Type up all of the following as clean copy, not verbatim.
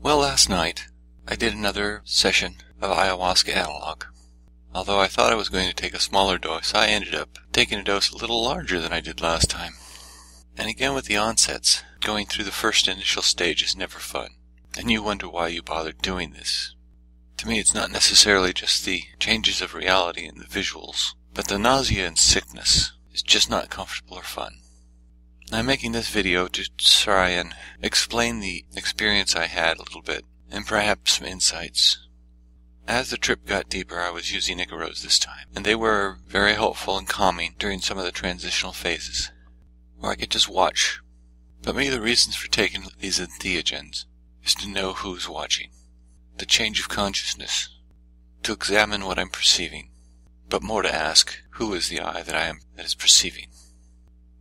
Well, last night I did another session of Ayahuasca analog. Although I thought I was going to take a smaller dose, I ended up taking a dose a little larger than I did last time. And again with the onsets, going through the first initial stage is never fun. And you wonder why you bothered doing this. To me, it's not necessarily just the changes of reality and the visuals, but the nausea and sickness is just not comfortable or fun. I'm making this video to try and explain the experience I had a little bit, and perhaps some insights. As the trip got deeper, I was using Icaros this time, and they were very helpful and calming during some of the transitional phases, where I could just watch. But maybe the reasons for taking these entheogens is to know who's watching, the change of consciousness, to examine what I'm perceiving, but more to ask, who is the I that is perceiving?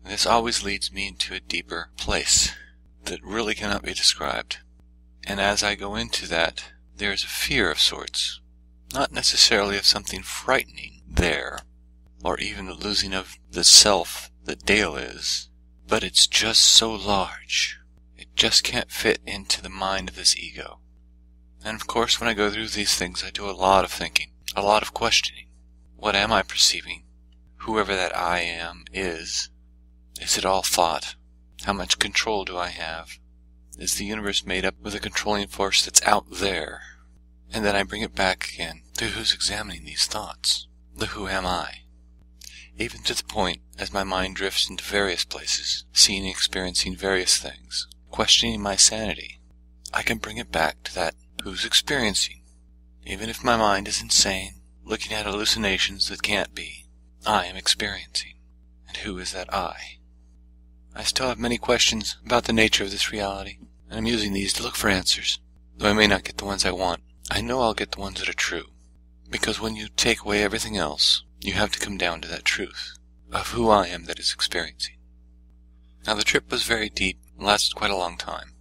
This always leads me into a deeper place that really cannot be described. And as I go into that, there is a fear of sorts, not necessarily of something frightening there, or even the losing of the self that Dale is, but it's just so large. It just can't fit into the mind of this ego. And of course, when I go through these things, I do a lot of thinking, a lot of questioning. What am I perceiving? Whoever that I am is. Is it all thought? How much control do I have? Is the universe made up with a controlling force that's out there? And then I bring it back again to who's examining these thoughts. The who am I? Even to the point, as my mind drifts into various places, seeing and experiencing various things, questioning my sanity, I can bring it back to that who's experiencing. Even if my mind is insane, looking at hallucinations that can't be, I am experiencing. And who is that I? I still have many questions about the nature of this reality, and I'm using these to look for answers. Though I may not get the ones I want, I know I'll get the ones that are true. Because when you take away everything else, you have to come down to that truth of who I am that is experiencing. Now the trip was very deep and lasted quite a long time,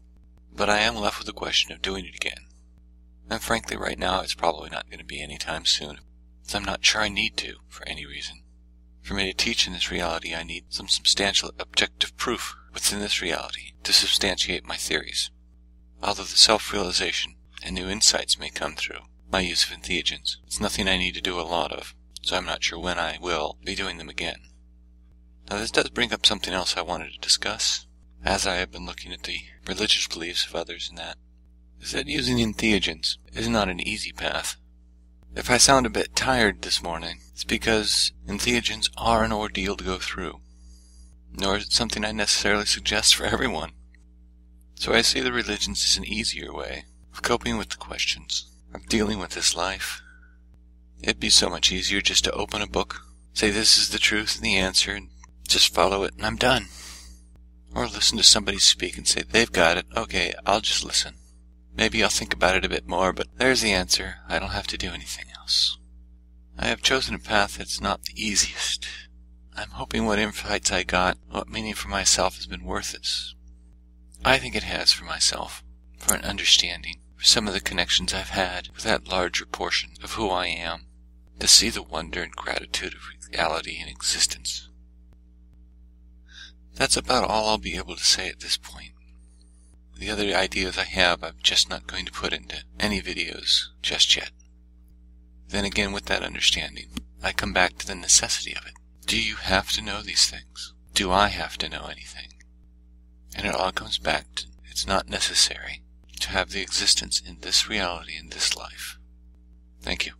but I am left with the question of doing it again. And frankly, right now it's probably not going to be any time soon, so I'm not sure I need to, for any reason. For me to teach in this reality, I need some substantial objective proof within this reality to substantiate my theories. Although the self-realization and new insights may come through my use of entheogens, it's nothing I need to do a lot of, so I'm not sure when I will be doing them again. Now this does bring up something else I wanted to discuss, as I have been looking at the religious beliefs of others and that, is that using entheogens is not an easy path. If I sound a bit tired this morning, it's because entheogens are an ordeal to go through. Nor is it something I necessarily suggest for everyone. So I see the religions as an easier way of coping with the questions, of dealing with this life. It'd be so much easier just to open a book, say this is the truth and the answer, and just follow it and I'm done. Or listen to somebody speak and say they've got it, okay, I'll just listen. Maybe I'll think about it a bit more, but there's the answer. I don't have to do anything else. I have chosen a path that's not the easiest. I'm hoping what insights I got, what meaning for myself has been worth this. I think it has for myself, for an understanding, for some of the connections I've had with that larger portion of who I am, to see the wonder and gratitude of reality and existence. That's about all I'll be able to say at this point. The other ideas I have, I'm just not going to put into any videos just yet. Then again, with that understanding, I come back to the necessity of it. Do you have to know these things? Do I have to know anything? And it all comes back to it's not necessary to have the existence in this reality in this life. Thank you.